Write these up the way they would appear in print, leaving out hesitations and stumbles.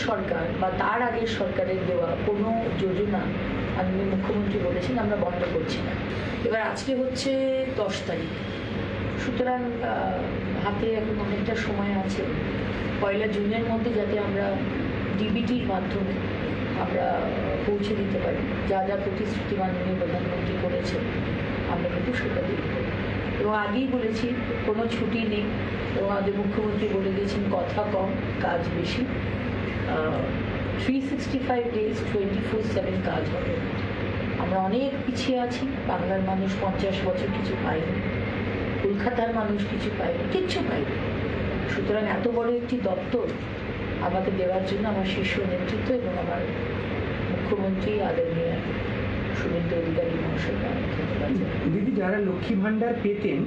সরকার বা তার আগের সরকারের দেওয়া কোনো যোজনা মাননীয় মুখ্যমন্ত্রী বলেছেন আমরা বন্ধ করছি না। এবার আজকে হচ্ছে 10 তারিখ, সুতরাং হাতে এখন অনেকটা সময় আছে। 1 জুনের মধ্যে যাতে আমরা ডিবিটির মাধ্যমে আমরা পৌঁছে দিতে পারি যা যা প্রতিশ্রুতি মাননীয় প্রধানমন্ত্রী করেছেন, আমরা কিন্তু সেটা দেখব। এবং আগেই বলেছি কোনো ছুটি নেই, এবং আমাদের মুখ্যমন্ত্রী বলে দিয়েছেন কথা কম কাজ বেশি। 365 days 24/7 কাজ হবে। আমরা অনেক পিছিয়ে আছি। বাংলার মানুষ 50 বছর কিছু পায়নি, কলকাতার মানুষ কিছু পায়নি, কিচ্ছু পায়নি। সুতরাং এত বড় একটি দপ্তর আমাকে দেওয়ার জন্য আমার শীর্ষ নেতৃত্ব এবং আমার মুখ্যমন্ত্রী আদরণীয় শুভেন্দু অধিকারী মহাশয়কে ধন্যবাদ। দিদি, যারা লক্ষ্মী ভান্ডার পেতেন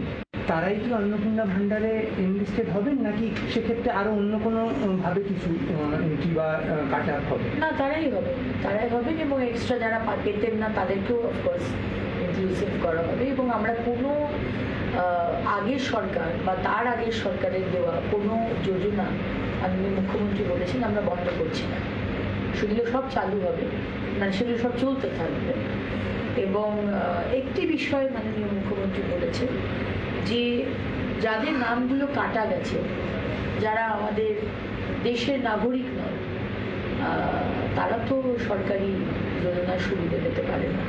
তারাই কি অন্নপূর্ণা ভান্ডারে এনলিস্টেড হবেন, নাকি সেক্ষেত্রে আরো অন্য কোনো ভাবে কিছু এন্ট্রি বা কাটা হবে? না, তারাই হবেন এবং এক্সট্রা যারা পেতেন না তাদেরকেও অফকোর্স ইনক্লুসিভ করা হবে। এবং আমরা কোনো আগের সরকার বা তার আগের সরকারের দেওয়া কোনো যোজনা মাননীয় মুখ্যমন্ত্রী বলেছেন আমরা বন্ধ করছি না। সেগুলো সব চালু হবে, মানে সেগুলো সব চলতে থাকবে। এবং একটি বিষয় মাননীয় মুখ্যমন্ত্রী বলেছেন যে যাদের নামগুলো কাটা গেছে, যারা আমাদের দেশের নাগরিক নয়, তারা তো সরকারি যোজনার সুবিধা পেতে পারে না।